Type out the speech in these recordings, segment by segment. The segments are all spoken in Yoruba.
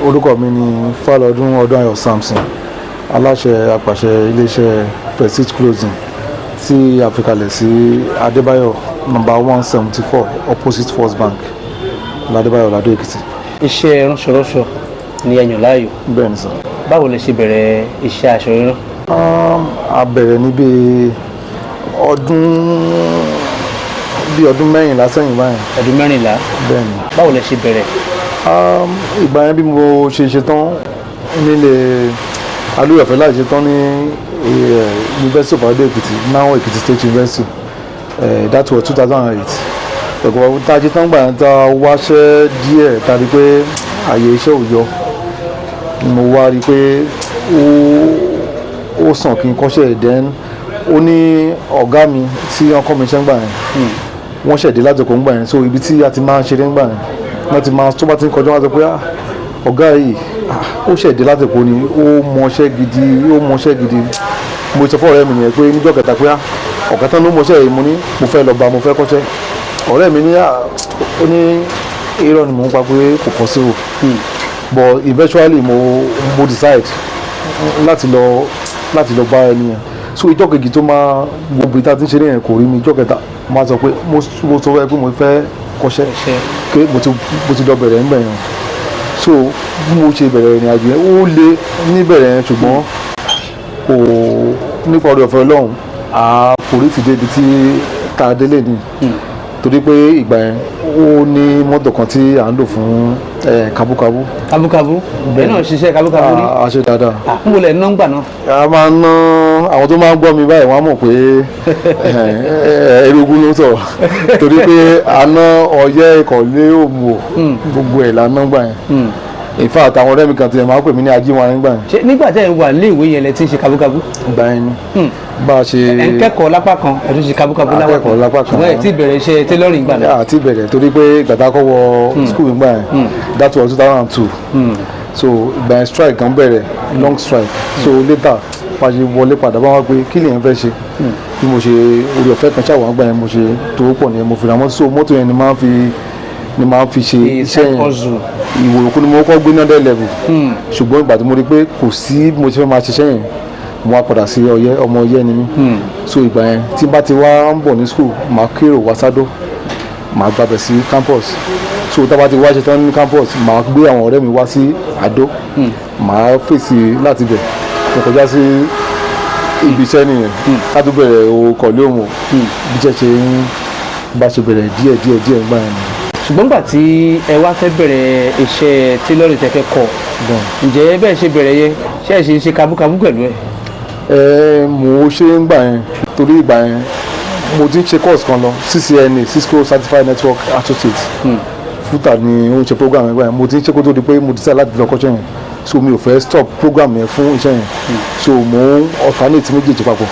orúkọ mi ni Fálọdún Ọdúnayọ̀ Samson, aláṣẹ àpàṣẹ iléeṣẹ́ Prestige Clothing tí a fi kalẹ̀ sí Adébáyọ̀ number 174 opposite First Bank l'Adébáyọ̀ Lado Ekiti. Iṣẹ́ ránṣọránṣọ ni ẹ yàn láàyò. Bẹ́ẹ̀ ni sir. Báwo lẹ ṣe bẹ̀rẹ̀ iṣẹ́ aṣọ rírán? A bẹ̀rẹ̀ ní bí ọdún mẹ́rìnlá sẹ́yìn báyìí. Ọdún mẹ́rìnlá? Bẹ́ẹ̀ ni. Báwo lẹ ṣe bẹ̀rẹ̀? Ìgbà yẹn bí mo ṣe tán nílé alúyọ̀fẹ́ láì ṣe tán ní University of Lado Ekiti, now Ekiti State University, that was 2008. Ẹ̀kọ́ tá a ṣe tán gbà yẹn tá a wáṣẹ́ díẹ̀ tá a rí pé àyè iṣẹ́ ò yọ. Mo wá rí pé ó sàn kí n kọ́ṣẹ́ then ó ní ọ̀gá mi tí wọ́n kọ́ mi iṣẹ́ ń gbà yẹn wọ́n ṣẹ̀dé láti kó ń gbà yẹn, so ibi tí a ti máa ń ṣeré ń gbà yẹn wọ́n ti máa tó bá ti ń kọjá wọn sọ pé ọ̀gá yìí ó ṣẹ̀dé láti kó ni ó mọṣẹ́ gidi mo sọ fún ọ̀rẹ́ mi yẹn pé níjọ́ kẹta pé ọ̀gá tán ló mọṣẹ́ yìí mo ní mo fẹ́ lọ bá mo fẹ́ kọ́ṣẹ́. Ọ̀rẹ́ mi ní ó ní irọ́ ni mò ń pa pé kò possible but eventually mo decide láti lọ bá ẹni yẹn. So ìjọ́ kejì tó máa gbogbo ìta tí ń ṣe ní yẹn kò rí mi, ìjọ́ kẹta máa sọ pé mo sọ fẹ́ pé mo fẹ́ kọ́ṣẹ́ pé mo ti lọ bẹ̀rẹ̀ níbẹ̀ yẹn. So bí mo ṣe bẹ̀rẹ̀ ìrìn àjò yẹn ó le níbẹ̀rẹ̀ yẹn ṣùgbọ́n kò nípa ọ̀rẹ́ ọ̀fẹ́ Ọlọ́run àforí ti dé ibi tí tá a délé ni torí pé ìgbà yẹn ó ní mọ́tò kan tí à ń lò fún kabúkabú. Kabúkabú bẹ́ẹ̀ náà ṣiṣẹ́ kabúkabú rí. A ṣe dáadáa. Mo lẹ̀ ná ń gbà náà. A máa ń ná àwọn tó máa ń gbọ́ mi báyìí wọ́n á mọ̀ pé erugu ló sọ̀rọ̀ torí pé a ná ọyẹ́ ìkọ̀lé òmùò gbogbo ẹ̀ la ná gbà yẹn. In fact àwọn ọ̀rẹ́ mi kan tiẹ̀ máa ń pè mí ní ajíwọ̀n nígbà yẹn. Ṣé nígbà tí ẹ wà nílé ìwé yẹn lẹ ti ń ṣe kabúkabú? Ìgbà yẹn ni bá a ṣe. Ẹ ń kẹ́kọ̀ọ́ lápá kan ẹ tún ṣe kabúkabú lápá kan ṣùgbọ́n ẹ ti bẹ̀rẹ̀ iṣẹ́ tailoring gbà náà. Àti bẹ̀rẹ̀ torí pé gbàtà kọ́ wọ school nígbà yẹn that was 2002 so ìgbà yẹn strike kan bẹ̀rẹ̀ long strike so later bá a ṣe wọlé padà bá wá pé kí lèyàn fẹ́ ṣe bí mo ṣe orí ọ̀fẹ́ kan ṣàwọn àgbà yẹn mo ṣe tó pọ̀ nìyẹn mo fi ra mọ́tò so mọ́tò yẹn ni máa fi ṣe iṣẹ́ yẹn ìwòròkú ni mo kọ́ gbé náà dé level ṣùgbọ́n ìgbà tí mo rí pé kò sí bí mo ṣe fẹ́ máa ṣiṣẹ́ yẹn mo wá padà sí ọmọ ọyẹ́ ni mí so ìgbà yẹn tí bá ti wá ń bọ̀ ní school màá kérò wá sádó màá gbàbẹ̀ sí campus so tá bá ti wá ṣe tán ní campus màá gbé àwọn ọ̀rẹ́ mi wá sí Àdó màá fèsì láti bẹ̀ mo kọjá sí ibi iṣẹ́ nìyẹn ká tó bẹ̀rẹ̀ òkọ̀lé òmò bí iṣẹ́ ṣe ń bá ṣe bẹ̀rẹ̀ díẹ̀ nígbà yẹn. Ṣùgbọ́n gbà tí ẹ wá fẹ́ bẹ̀rẹ̀ iṣẹ́ tailoring tẹ́ fẹ́ kọ́ ǹjẹ́ bẹ́ẹ̀ ṣe bẹ̀rẹ̀ yẹn ṣe é ṣe kabúkabú pẹ̀lú ẹ̀? Mo ṣe ń gbà yẹn torí ìgbà yẹn mo ti ń ṣe course kan lọ CCNA Cisco Certified Network Associate fúta ni ó ń ṣe program yẹn gbà yẹn mo ti ń ṣe kó tó di pé mo decide láti lọ kọ́ṣẹ́ yẹn so mi ò fẹ́ stop program yẹn fún iṣẹ́ yẹn so mo ń alternate méjèèjì papọ̀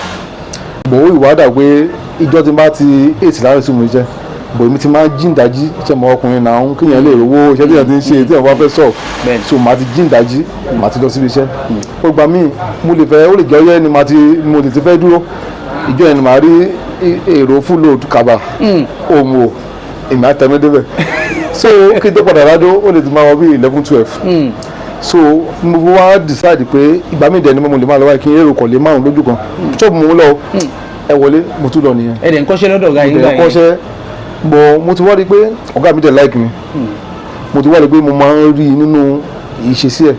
mo ìwádà pé ìjọ tí n bá ti 8 láàárọ̀ sí mo jẹ́ bò èmi ti máa ń jíǹ dájí iṣẹ́ mọ ọkùnrin náà ń kéèyàn lè rówó iṣẹ́ tí èèyàn ti ń ṣe tí èèyàn bá fẹ́ sọ so màá ti jíǹ dájí màá ti lọ síbi iṣẹ́ ó gbà mí mo lè fẹ́ ó lè jẹ́ ọyẹ́ ni mo lè ti fẹ́ dúró ìjọ yẹn ni màá rí èrò full load kaba òmò èmi á tẹ̀mí débẹ̀ so kí n tó padà rádó ó lè ti máa wọ bí 11-12 so mo wá decide pé ìgbà míì dẹ̀ ni mo lè máa lọ wáyé kí n èrò kọ̀ lé márùn lójú kan ṣọ́ọ̀bù mo lọ ẹ wọlé mo tún lọ nìyẹn. Ẹ dẹ̀ ń kọ́ṣẹ́ lọ́dọ̀ ọ̀gá yín gbà yẹn. Bọ̀ mo ti wá rí pé ọ̀gá mi dẹ̀ like mi mo ti wá rí pé mo máa ń rí nínú ìṣesí ẹ̀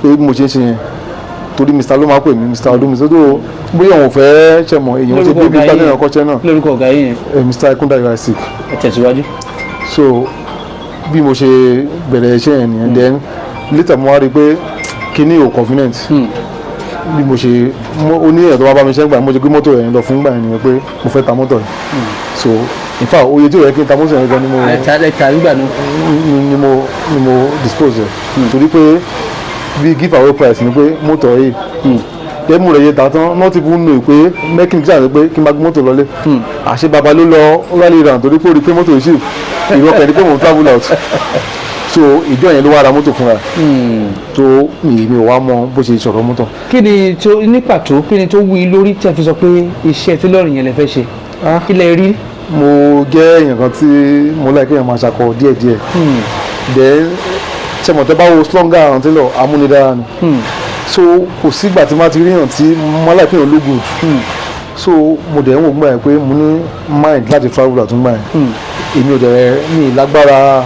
pé mo ṣe ń ṣe yẹn torí Mr. ló máa pè mí Mr. ọdún Mr. tó bóyá òun fẹ́ ṣe mọ̀ èèyàn ti débi gbádùn ẹ̀kọ́ ṣẹ́ náà. Lórúkọ ọ̀gá yín yẹn. Mr. Ekunda Isaac. Ẹ tẹ̀síwájú. So bí mo ṣe bẹ̀rẹ̀ iṣẹ́ yẹn nìyẹn then later mo wá rí pé kíní ò convenient bí mo ṣe ó ní ẹ̀rọ wá bá mi ṣẹ́ gbà mo ṣe gbé mọ́tò yẹn lọ fún gbà yẹn pé mo fẹ́ ta mọ́tò yẹn so in fact oye tí o yẹ kí n ta mọ́tò yẹn gan ni mo nígbà náà ni mo dispose ẹ̀ torí pé bí give away price ni pé mọ́tò yìí tẹ́mú rẹ̀ yẹ ta tán náà ti fún nù pé mẹ́kìnì sáà ní pé kí n bá gbé mọ́tò lọlé àṣẹ bàbá ló lọ rally round torí pé ó rí pé mọ́tò yìí sì ìrọ̀kẹ́ ni pé mo travel out so ìjọ yẹn ló wá ra mọ́tò fúnra tó mi ò wá mọ bó ṣe sọ̀rọ̀ mọ́tò. kí ni tó ní pàtó kí ni tó wú i lórí tí a fi sọ pé iṣẹ́ tailoring yẹn lè fẹ́ ṣe kí lẹ rí. mo jẹ́ èèyàn kan tí mo láì kéèyàn máa ṣakọ díẹ̀díẹ̀ then ṣe mọ̀ tẹ́ bá wo slogan àwọn tailor amúnidára ni so kò sígbà tí má ti ríyàn tí mo láì pínyàn look good so mo dẹ̀ ń wò gbà yẹn pé mo ní mind láti travel àtúngbà yẹn èmi ò dẹ̀ ní lágbára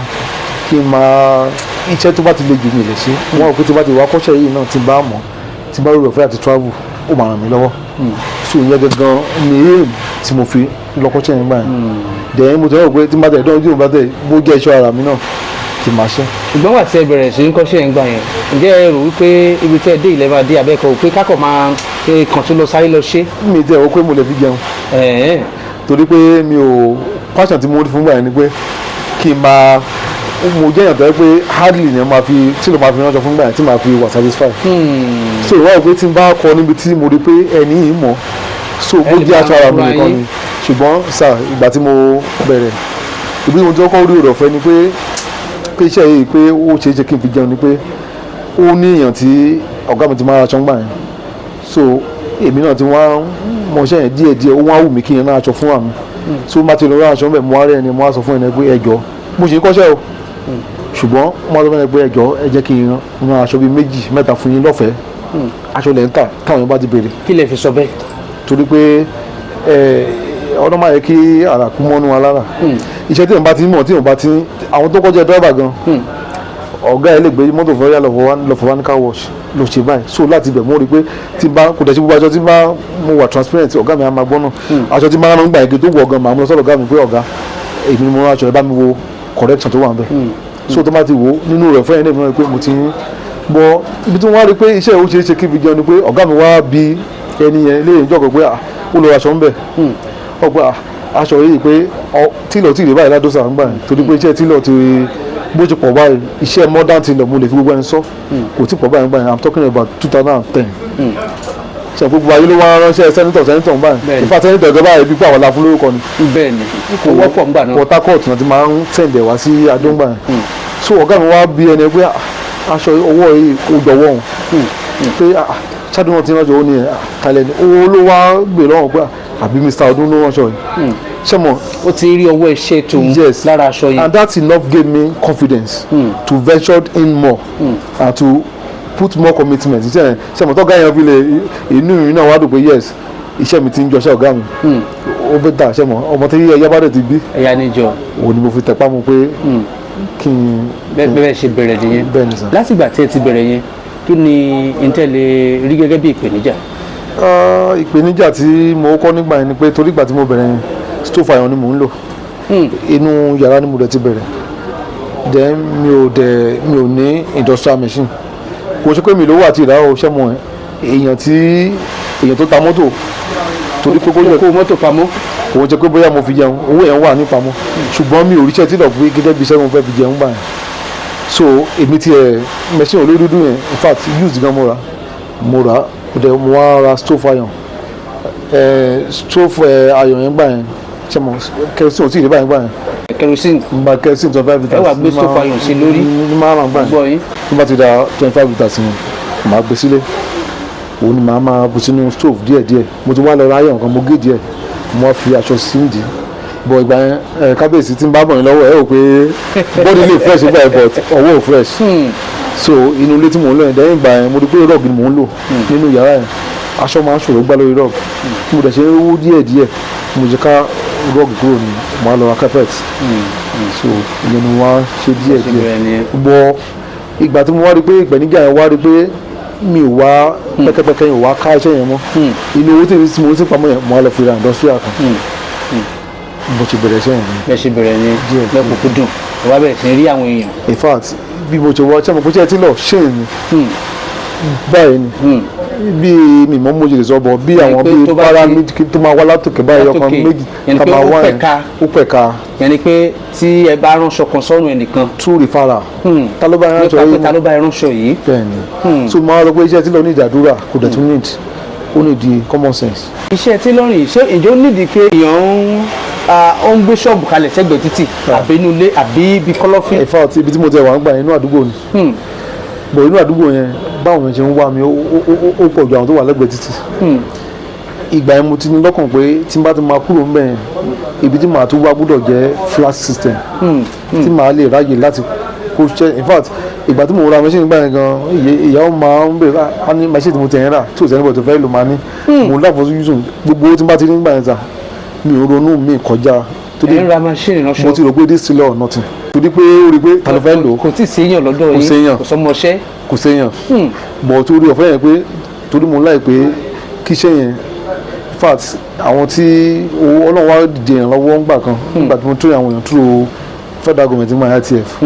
kí n máa iṣẹ́ tó bá ti le jù mí lè ṣe wọ́n rò pé tí bá ti wá kọ́ṣẹ́ yìí náà ti bá mọ̀ tí bá rò fẹ́ àti travel ó máa ràn mí lọ́wọ́ so ìyẹn gangan ni aim tí mo fi lọ́kọ́ṣẹ́ yẹn gbà yẹn dẹ̀ mo tẹ́ wọ́n pé tí bá tẹ̀ dán ojú mi bá tẹ̀ bó jẹ́ iṣẹ́ ara mi náà kì í máa ṣe. ṣùgbọ́n wà tí ẹ bẹ̀rẹ̀ sí ń kọ́ṣẹ́ yẹn gbà yẹn ǹjẹ́ ẹ rò wípé ibi tẹ́ ẹ dé ìlẹ́bàá dé abẹ́kọ̀ pé kákọ̀ máa kàn tó lọ sáré lọ ṣe. mi tẹ́ ọ pé mo lè fi jẹun torí pé mi ò passion tí mo rí fún gbà yẹn ni pé kí n máa mo jẹ́ èèyàn tó yẹ pé hardly ni máa fi tí ló máa fi ránṣọ fún gbà yẹn tí máa fi wà satisfy. so ìwádìí pé tí n bá kọ níbi tí mo rí pé ẹni yìí mọ̀ so bó jẹ́ aṣọ ara mi nìkan ni ṣùgbọ́n sà ìgbà tí mo bẹ̀rẹ̀ ìbí mo jẹ́ kọ́ rí ọ̀rọ̀ fẹ́ ni pé iṣẹ́ yìí pé ó ṣeé ṣe kí n fi jẹun ni pé ó ní èèyàn tí ọ̀gá mi ti máa raṣọ gbà yẹn so èmi náà ti wá mọṣẹ́ yẹn díẹ̀díẹ̀ ó wá wù mí kí n rán aṣọ fún àmì so má ti lọ rán aṣọ mẹ́ mo wá rẹ́ ẹni mo wá sọ fún ẹni pé ẹjọ́ mo ṣe ń kọ́ṣẹ́ o ṣùgbọ́n mo wá sọ fún ẹni pé ẹjọ́ ẹ jẹ́ kí n rán aṣọ bíi 2 mẹ́ta fún yín lọ́fẹ̀ẹ́ aṣọ lẹ́ ń tà táwọn yẹn bá ti béèrè. kí lè fi sọ bẹ́ẹ̀. torí pé ọdún máa yẹ kí ara kú mọ́nú wa lára iṣẹ́ tí èèyàn bá ti mọ̀ tí èèyàn bá ti àwọn tó kọjá dráìvà gan ọ̀gá ẹ̀ lè gbé mọ́tò fún yà lọ́fọ̀ wá ní car wash ló ṣe báyìí so láti ibẹ̀ mo rí i pé tí bá kò dẹ̀ sí gbogbo aṣọ tí bá mo wà transparent ọ̀gá mi á máa gbọ́ náà aṣọ tí máa ń gbà yẹn tó wọ̀ gan màá mú lọ sọ́dọ̀ ọ̀gá mi pé ọ̀gá èmi ni mo rán aṣọ ẹ bá mi wo correction tó wà ń bẹ̀ so tó bá ti wò nínú rẹ̀ fún ẹ̀ náà pé mo ti ń bọ́ ibi tí wọ́n wá rí i pé iṣẹ́ ìwé ṣe kí n fi jẹun ni pé ọ̀gá mi wá bi ẹni yẹn léyìn jọ̀kọ̀ pé ó lọ aṣọ ń bẹ̀ ọgbà aṣọ yìí pé tílọ̀ tí ì rí báyìí ládùúsà ń gbà yẹn torí pé iṣẹ́ tílọ̀ ti bó ti pọ̀ báyìí iṣẹ́ modern tílọ̀ mo lè fi gbogbo ẹni sọ kò tí pọ̀ báyìí gbà yẹn I'm talking about 2010 ṣe gbogbo ayé ló wá ránṣẹ́ sẹ́nitọ̀ báyìí ìfà sẹ́nitọ̀ ìjọba yìí bí pé àwọn aláfún lórúkọ ni. bẹ́ẹ̀ni kò wọ́pọ̀ ńgbà náà. Port Harcourt náà ti máa ń sẹ̀ǹdẹ̀ wá sí adóńgbà yẹn so ọ̀gá mi wá bí ẹni pé aṣọ ọwọ́ yìí ó jọ̀wọ́ òun pé ṣáàdùn náà ti ránṣọ ó ní ẹ̀ kalẹ̀ ni owó ló wá gbé lọ́wọ́ pé àbí Mr. Ọdún ló ránṣọ yìí ṣé mo. ó ti rí owó iṣẹ́ tòun lára aṣọ yìí. and that enough gave me confidence to venture in more and to put more commitment ṣé mo tọ́gá yẹn fi lè inú mi náà wá dùn pé yes iṣẹ́ mi ti ń jọṣẹ́ ọ̀gá mi ó bẹ́ dà ṣé mo ọmọ tí ẹ̀yà bá dẹ̀ ti bí. ẹ̀yà níjọ. òun ni mo fi tẹpá mu pé kí n. bẹ́ẹ̀ ṣe bẹ̀rẹ̀ nìyẹn. bẹ́ẹ̀ ni sà. látìgbà tí ẹ ti bẹ̀rẹ̀ yẹn kí ni ìtẹ̀lẹ̀ rí gẹ́gẹ́ bí ìpèníjà. ìpèníjà tí mo kọ́ nígbà yẹn ni pé torí ìgbà tí mo bẹ̀rẹ̀ yẹn stove iron ni mò ń lò inú yàrá ni mo dẹ̀ ti bẹ̀rẹ̀ then mi ò ní industrial machine kò ṣe pé mi lówó àti ìdáwó ṣẹ́ mọ́ èèyàn tó ta mọ́tò torí pé kó mọ́tò pamọ́ kò ṣe pé bóyá mo fi jẹun owó yẹn wà ní pamọ́ ṣùgbọ́n mi ò ríṣẹ́ tí lọ pé gẹ́gẹ́ bí iṣẹ́ mo fẹ́ fi jẹun báyìí so èmi tiẹ̀ machine olódúdú yẹn in fact used gan mo rà mo wá ra stove iron stove iron yẹn gbà yẹn ṣe mo kerosene ò tí ì rí báyìí gbà yẹn kerosene. gba kerosene 25 litres. ẹ wà gbé stove iron sí lórí. ní máa ràn báyìí. gbọ́ yín. tí bá ti da 25 litres ni màá gbé sílé òun ni màá máa bu sínú stove díẹ̀díẹ̀ mo ti wá lọ ra iron kan mo gé díẹ̀ mo fi aṣọ sí ìdí bọ̀ ìgbà yẹn kábíyèsí tí ń bá bọ̀ yín lọ́wọ́ ẹ ò pé body lè fresh báyìí but ọwọ́ ò fresh so inú ilé tí mò ń lò yẹn dẹ́yìn ìgbà yẹn mo rí pé rug ni mò ń lò nínú yàrá yẹn aṣọ máa ń ṣòro gbá lórí rug mo dẹ̀ ṣe ń wú díẹ̀díẹ̀ mo jẹ́ ká rug kúrò ní mo á lọ ra carpet so ìyẹn ni wọ́n á ṣe díẹ̀díẹ̀ bọ̀ ìgbà tí mo wá rí pé ìpèníjà yẹn wá rí pé mi ò wá pẹ́kẹ́pẹ́kẹ́ yẹn ò wá ká iṣẹ́ yẹn mọ́ inú owó tí mo ti pamọ́ yẹn mo á lọ fi ra industrial kan bó ṣe bẹ̀rẹ̀ iṣẹ́ yẹn ni. bẹ́ẹ̀ ṣe bẹ̀rẹ̀ ni lẹ́kùnkún dùn ẹ wá bẹ̀rẹ̀ sí rí àwọn èèyàn. in fact bí mo ṣe wọ ṣé mo kó ṣe tí lọ ṣé ni báyìí ni bí mi mọ́ mo ṣe lè sọ bọ̀ bí àwọn bí pyramid tó máa wá látòkè báyìí ọkàn méjì ká máa wá yẹn ó pẹ̀ka. yẹn ni pé tí ẹ bá ránṣọ kan sọ́run ẹnìkan. true referral ta ló bá yẹn ránṣọ yìí nípa pé ta ló bá yẹn ránṣọ yìí. bẹ́ẹ̀ni so máa lọ pé iṣẹ́ tí lọ ní ìdádúrà kò dẹ̀ tún need ó ní di common sense. iṣẹ́ tailoring ṣé ìjọ nídìí pé èèyàn ó ń gbé ṣọ́ọ̀bù kalẹ̀ sẹ́gbẹ̀ẹ́ títì àbí inú ilé àbí ibi kọ́lọ́fín. in fact ibi tí mo tẹ wà ń gbà inú àdúgbò ni bọ̀ inú àdúgbò yẹn báwọn yẹn ṣe ń wá mi ó pọ̀ ju àwọn tó wà lẹ́gbẹ̀ẹ́ títì ìgbà yẹn mo ti ní lọ́kàn pé tí n bá ti máa kúrò ń bẹ̀ yẹn ibi tí màá tún wá gbọ́dọ̀ jẹ́ flat system tí màá lè ráyè láti kó ṣe in fact ìgbà tí mo ra machine gbà yẹn gan ìyàwó máa ń bèrè á ní machine tí mo tẹ̀ yẹn rà tí ò sẹ́ni bọ̀ tó fẹ́ lò máa ní mo láfọ̀ọ́sùn gbogbo owó tí n bá ti ní gbà yẹn sà mi ò ronú mi kọjá ẹ̀ ń ra machine ránṣọ mo ti rò pé this still or nothing torí pé ó rí i pé ta ló fẹ́ lò ó kò tí ì séyàn lọ́dọ̀ yín kò sọmọṣẹ́ kò séyàn bọ̀ torí ọ̀fẹ́ yẹn pé torí mo láì pé kíṣẹ́ yẹn in fact àwọn tí owó ọlọ́run wá dìde yẹn lọ́wọ́ ńgbà kan nígbà tí mo tún àwọn èèyàn through federal government ní my ITF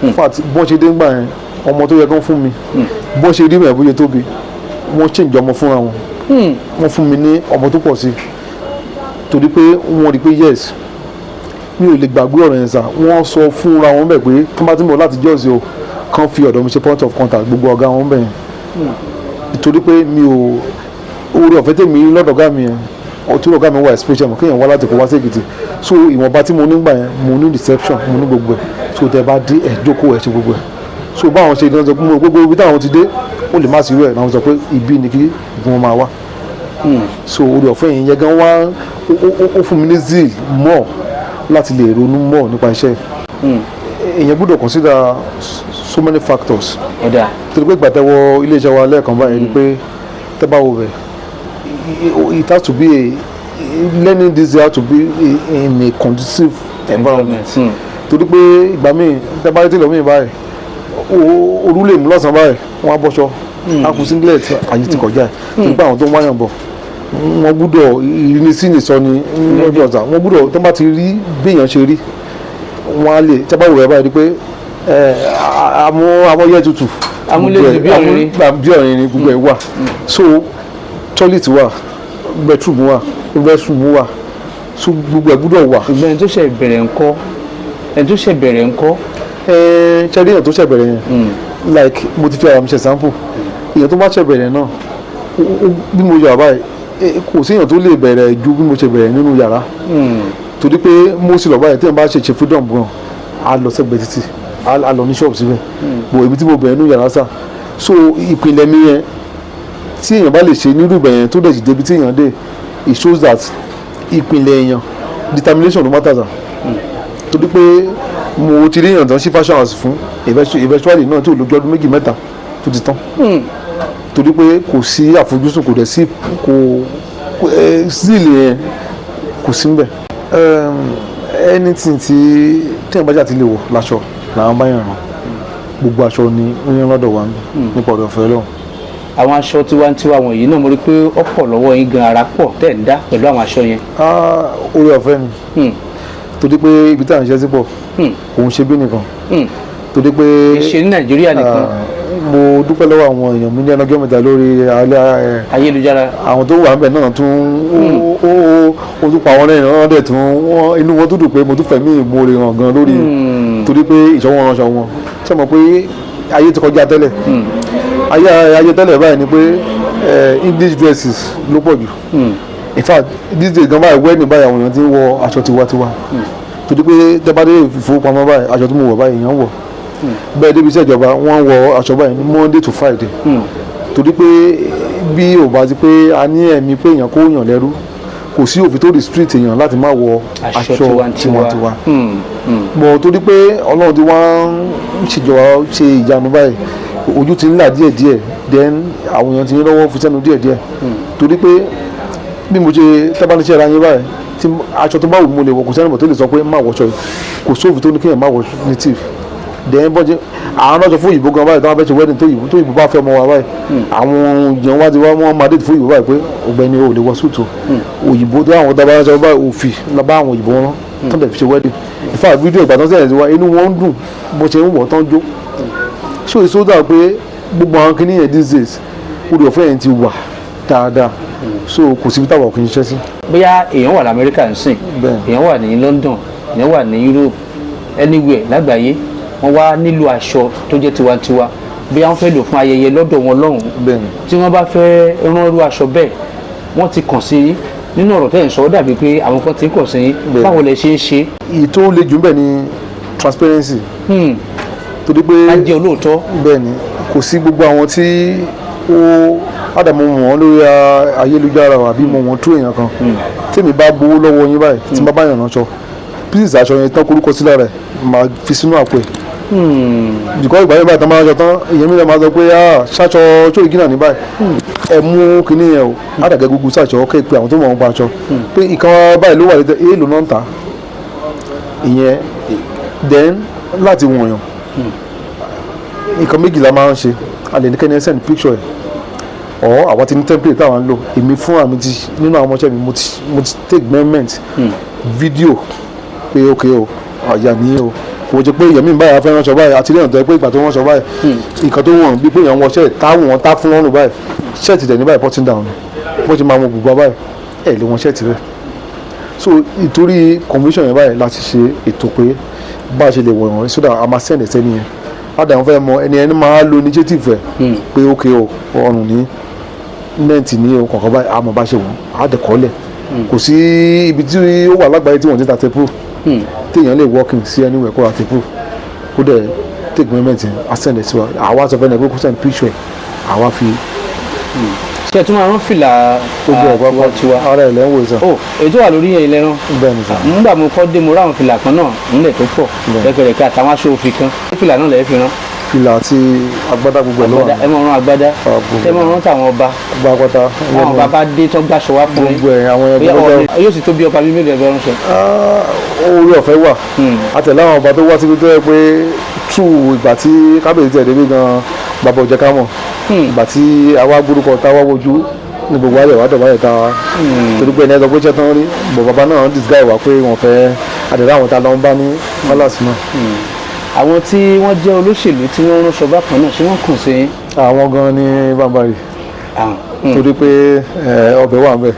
in fact bọ́n ṣe dé ńgbà yẹn ọmọ tó yẹ kán fún mi bọ́n ṣe rí mi ẹ̀bùyẹ tóbi wọ́n change ọmọ fúnra wọn wọ́n fún mi ní ọmọ tó pọ̀ sí torí pé wọ́n rí pé yes mi ò lè gbàgbé ọ̀rọ̀ yẹn sà wọ́n sọ fúnra wọn bẹ̀ pé tó bá ti mọ̀ láti jọ́ọ̀sì o kàn fi ọ̀dọ̀ mi ṣe point of contact gbogbo ọ̀gá wọn bẹ̀ yẹn torí pé mi ò orí ọ̀fẹ́ tèmi lọ́dọ̀ ọ̀gá mi yẹn ọtí ọ̀gá mi wà special mọ̀ kéèyàn wá láti kó wá sí Èkìtì so ìwọ̀nba tí mo nígbà yẹn mo ní reception mo ní gbogbo ẹ̀ so tẹ bá dé ẹ̀ jókòó ẹ̀ ṣe gbogbo ẹ̀ so báwọn ṣe ìdánsọ pé gbogbo ibi táwọn ti dé ó lè má sí irú ẹ̀ náà wọ́n sọ pé ibi ni kí ìgbìmọ̀ máa wá so orí ọ̀fẹ́ yẹn yẹn gan wá ó fún mi ní zeal mọ́ láti lè ronú mọ́ nípa iṣẹ́ èèyàn gbọ́dọ̀ consider so many factors torí pé gbàtẹ́wọ́ iléeṣẹ́ wa lẹ́ẹ̀kan báyìí ni pé tẹ́ bá wo bẹ̀ it has to be learning this year to be in a conducive environment torí pé ìgbà míì tẹ́ bá rí tìlọ́ míì báyìí òru lè mú lọ́sàn-án báyìí wọ́n á bọ́ṣọ á kú singlet àyè ti kọjá ẹ̀ nígbà àwọn tó ń wáyàn bọ̀ wọ́n gbọ́dọ̀ ìrínisí nìsọ ni lọ́jọ́ ọ̀sà wọ́n gbọ́dọ̀ tó bá ti rí béèyàn ṣe rí wọ́n á lè tẹ́ bá wò rẹ̀ báyìí pé amóyẹ tutù amúlẹ̀jù bí ọ̀rin ni gbogbo ẹ̀ wà so toilet wà bedroom wà restroom wà so gbogbo ẹ̀ gbọ́dọ̀ wà. ṣùgbọ́n ẹni tó ṣe bẹ̀rẹ̀ ńkọ́ ṣe rí èèyàn tó ṣe bẹ̀rẹ̀ yẹn like mo ti fi ara mi ṣe sample èèyàn tó bá ṣe bẹ̀rẹ̀ náà bí mo yà báyìí kò sí èèyàn tó lè bẹ̀rẹ̀ ju bí mo ṣe bẹ̀rẹ̀ nínú yàrá torí pé mo sì lọ báyìí tí èèyàn bá ṣe freedom gan a lọ sẹ́gbẹ̀ẹ́ títì a lọ ní ṣọ́ọ̀bù síbẹ̀ bò ibi tí mo bẹ̀rẹ̀ nínú yàrá sà so ìpìlẹ̀ mi yẹn tí èèyàn bá lè ṣe nírú ibẹ̀ yẹn tó dẹ̀ jì débi tí èèyàn dé it shows that ìpìlẹ̀ èèyàn determination ló matter sà torí pé mo ti rí èèyàn tán sí fashion house fún eventually náà tí ò lójú ọdún méjì mẹ́ta tó ti tán torí pé kò sí àfojúsùn kò dẹ̀ sí kò sílẹ̀ yẹn kò sí mbẹ̀ anything tí èèyàn bá jà ti lè wọ̀ láṣọ làwọn bá yàn rán gbogbo aṣọ ni ó yàn lọ́dọ̀ wa nípa ọ̀dọ̀ ọ̀fẹ́ lọ́wọ́. àwọn aṣọ tiwantiwa wọ̀nyí náà mo rí pé ó pọ̀ lọ́wọ́ yín gan ara pọ̀ tẹ̀ ń dá pẹ̀lú àwọn aṣọ yẹn. orí ọ̀fẹ́ ni torí pé ibi tí à ń ṣe sí pọ̀ kò ń ṣe bí nìkan torí pé ṣe ní Nàìjíríà nìkan. mo dúpẹ́ lọ́wọ́ àwọn èèyàn mi ní ẹnọgẹ́ mẹ́ta lórí ayélujára àwọn tó wà níbẹ̀ náà tún ó tún pa wọn lẹ́yìn náà dẹ̀ tún inú wọn tó dùn pé mo tún fẹ̀mí ìmoore hàn gan lórí torí pé ìṣọwọ́ ránṣọ wọn ṣe mọ̀ pé ayé ti kọjá tẹ́lẹ̀ ayé tẹ́lẹ̀ báyìí ni pé English dresses ló pọ̀ jù in fact these days gan báyìí wedding báyìí àwọn èèyàn ti ń wọ aṣọ tiwantiwa torí pé tẹ́bádé ìfowópamọ́ báyìí aṣọ tí mo wọ̀ báyìí èèyàn wọ̀ bẹ́ẹ̀ débi iṣẹ́ ìjọba wọ́n wọ aṣọ báyìí ní Monday to Friday torí pé bí ò bá ti pé a ní ẹ̀mí pé èèyàn kó yàn lẹ́rú kò sí òfin tó restrict èèyàn láti má wọ aṣọ tiwantiwa bọ̀ torí pé Ọlọ́run ti wá ń ṣèjọba ṣe ìyanu báyìí ojú ti ń là díẹ̀díẹ̀ then àwọn èèyàn ti ń lọ́wọ́ fi sẹ́nu díẹ̀díẹ̀ torí pé bí mo ṣe tábánisẹ́ ara yín báyìí tí aṣọ tó bá wù mo lè wọ kò sẹ́nìbọ̀ tó lè sọ pé má wọṣọ kò sófin tó ní kéèyàn má wọ native then bọ́jẹ́ àwọn ọlọ́jọ́ fún òyìnbó gan báyìí táwọn fẹ́ ṣe wedding tó òyìnbó bá fẹ́ ọmọ wa báyìí àwọn èèyàn wá ti wá wọ́n máa date fún òyìnbó báyìí pé ọ̀gbẹ́ni ò lè wọ súùtù òyìnbó tó àwọn dábàá ránṣẹ́ báyìí òfì lọ bá àwọn òyìnbó wọn tó lè fi ṣe wedding in fact fídíò ìgbà tó ń sẹ̀yìn sí wa inú wọn ń dùn bó ṣe ń wọ̀ tán jó so ìsódà pé gbogbo àwọn kìíní yẹn these days orí ọ̀fẹ́ yẹn ti wà dáadáa so kò síbi táwọn kì í ṣiṣẹ́ sí. bóyá èèyàn wà lamẹ́ríkà ń sìn èèyàn wà ní London èèyàn wà ní Europe anywhere lágbàáyé wọ́n wá nílò aṣọ tó jẹ́ tiwantiwa bí wọ́n fẹ́ lò fún ayẹyẹ lọ́dọ̀ wọn lọ́hùn tí wọ́n bá fẹ́ rán irú aṣọ bẹ́ẹ̀ wọ́n ti kàn sí nínú ọ̀rọ̀ tẹ́ ẹ̀ ń sọ dàbí pé àwọn kan ti ń kàn sí báwo lẹ ṣe ń ṣe. èyí tó le jù bẹ́ẹ̀ ni transparency torí pé a jẹ́ olóòótọ́ bẹ́ẹ̀ ni kò sí gbogbo àwọn tí ó àdàmú wọn lórí ayélujára àbí mọ wọn tó èèyàn kan tèmi bá gbowó lọ́wọ́ yín báyìí tí n bá bá yàn ránṣọ please aṣọ yẹn tán korúkọ sílẹ̀ rẹ̀ máa fi sínú àpò ẹ̀ jùkọ́ ìgbà yẹn báyìí tán máa ń aṣọ tán èyàn mi lè máa sọ pé ṣáṣọ tó ìgínà ní báyìí ẹ mú kinní yẹn o àdàgẹ́ gbogbo ṣàṣọ kẹ́ pé àwọn tó mọ̀ wọn pa aṣọ pé ìkan báyìí ló wà létí èèlò náà ń tà ìyẹn then láti wọ̀nyàn nǹkan méjìlá máa ń ṣe a lè ní kẹ́ni send picture ẹ̀ ọ̀ àwọn ti ní template táwọn ń lò èmi fún àmì ti nínú àwọn ọmọọṣẹ́ mi mo ti take measurement video pé ok o àyà ní o kò jẹ́ pé èèyàn mi báyìí afẹ́ ránṣọ báyìí àti lẹ́yìn tó yẹ pé ìgbà tó ránṣọ báyìí nǹkan tó wọ̀n bí pé èèyàn wọṣẹ́ táwọn tá fún lọ́rùn báyìí ṣẹ́ẹ̀tì tẹ̀ ní báyìí button down bó ti máa mọ gbogbo báyìí ẹ̀ lè wọ́n ṣẹ́ẹ̀tì rẹ̀ so ìtorí convention yẹn báyìí láti ṣe ètò pé bá a ṣe lè wọ̀nyàn so that a máa send ẹ̀sẹ̀ nìyẹn ádàá fẹ́ mọ ẹni máa lo initiative ẹ̀ pé ok o ọrùn ní nẹ́ẹ̀tì ní o kọ̀ọ̀kan báyìí àmọ́ bá ṣe wọ́n á dẹ̀kọ́lẹ̀ kò sí ibi tí ó wà lágbàáyé tí wọ́n ti ta tepu téèyàn lè walking sí anywhere kó ra tepu kó dẹ̀ take measurement á send ẹ̀ sí wa àwa sọ fẹ́ẹ́ ní kó send picture ẹ̀ àwa fi. ṣé ẹ tún máa rán fìlà tiwa ara ẹ̀ lẹ́wọ̀ sàn. o ètò wà lórí yẹn lẹ́rán. bẹ́ẹ̀ ni sàn. nígbà mo kọ́ dé mo ráwọn fìlà kan náà nílẹ̀ tó pọ̀ rẹ̀kẹ̀rẹ̀kẹ̀ àtàwọn aṣọ òfin kan fìlà náà lẹ́ẹ̀ fi rán. fìlà àti agbádá gbogbo ẹ̀ lọ́wọ́. ẹ máa rán agbádá ẹ máa rán tàwọn ọba. gbàgbọ́ta. àwọn bàbá dé tó gbàṣọ wá fún gbogbo ẹ̀ àwọn ẹgbẹ́ yóò sì tó bí ọba bíi mélòó ẹgbẹ́ ránṣẹ́. orí ọ̀fẹ́ wà àtẹ̀lé àwọn ọba tó wá síbi tó yẹ pé tú ìgbà tí kábíyèsí tẹ̀ débi gan bàbá òjẹ́ ká mọ̀ ìgbà tí àwa gbórúkọ táwa wojú ní gbogbo ayọ̀ wá dọ̀bálẹ̀ ta torí pé ẹni ẹ̀sọ́ pé ṣẹ́ tán rí bọ̀ bàbá náà disguise wá pé wọ́n fẹ́ àdẹ̀rẹ́ àwọn tá a lọ ń bá ní palace náà. àwọn tí wọ́n jẹ́ olóṣèlú tí wọ́n ránṣọ bákan náà ṣé wọ́n kàn sí. àwọn gan ni bàbáyé torí pé ọbẹ̀ wà ń bẹ̀.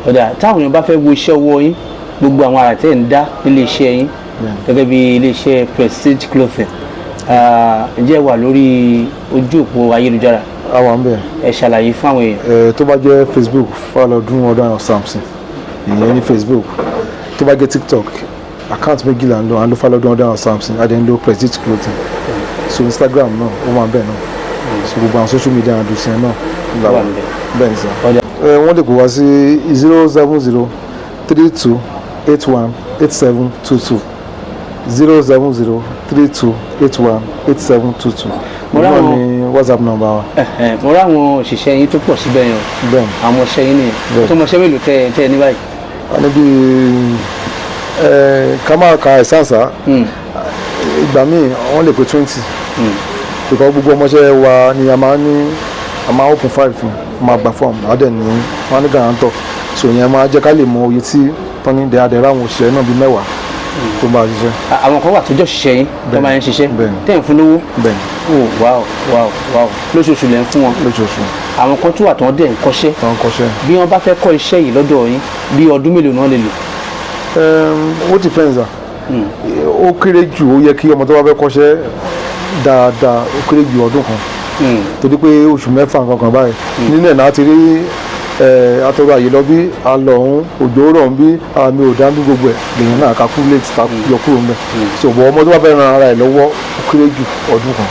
ọ̀dà táwọn èèyàn bá fẹ́ wo iṣẹ́ ọwọ́ yín gbogbo àwọn àrà tẹ́ ń dá nílé iṣẹ́ yín gẹ́gẹ́ bí ilé iṣẹ́ Prestige Clothing ǹjẹ́ wà lórí ojú òpó ayélujára. àwọn bẹ́ẹ̀. ẹ ṣàlàyé fún àwọn èèyàn. tó bá jẹ́ Facebook Falodun Ọdúnayọ̀ Samson ìyẹn ní Facebook tó bá jẹ́ TikTok account méjìlá ń lò à ń lo Falodun Ọdúnayọ̀ Samson adé ń lo Prestige Clothing so Instagram náà ó máa bẹ́ẹ̀ náà so gbogbo àwọn social media handles yẹn náà bẹ́ẹ̀ ni sá. wọ́n lè kó wá sí 07032818722 07032818722 mo rà wọn ní WhatsApp number wa. mo rà àwọn òṣìṣẹ́ yín tó pọ̀ síbẹ̀ yẹn bẹ́ẹ̀ àwọn ọmọọṣẹ́ yín nìyẹn tó mọṣẹ́ mélòó tẹ́ ẹ ní báyìí. a ní bíi ká máa ka ẹ̀sánṣá ìgbà míì wọ́n lè pé 20 because gbogbo ọmọọṣẹ́ wa ni a máa open file fún máa gba form adẹ̀ ní wọ́n ní guarantor so yẹn máa jẹ́ ká lè mọ oye tí tọ́ni dẹ́adẹ́rẹ́ àwọn òṣìṣẹ́ náà bíi 10 tó bá ṣiṣẹ́. àwọn kan wà tó jọ ṣiṣẹ́ yín tó máa ń ṣiṣẹ́ tẹ̀ ń fún lówó. bẹ́ẹ̀ni. wow lóṣooṣù lẹ́ ń fún wọn. lóṣooṣù. àwọn kan tó wà tó ń dẹ̀ ń kọ́ṣẹ́. tó ń kọ́ṣẹ́. bí wọ́n bá fẹ́ kọ́ iṣẹ́ yìí lọ́dọ̀ yín bí ọdún mélòó náà lè lò. ó depends ó kéré jù ó yẹ kí ọmọ tó bá fẹ́ kọ́ṣẹ́ dáadáa ó kéré jù ọdún kan torí pé oṣù mẹ́fà kankan báyìí nínú ẹ̀ náà ti rí atọ́rọ àyè lọ bí alọ̀hún òjò rọ̀ ń bí àmì òdánú gbogbo ẹ̀ lèyìn náà calculate yọ kúrò ń bẹ̀ so ọmọ tó bá fẹ́ ran ara ẹ̀ lọ́wọ́ ó kéré jù ọdún kan.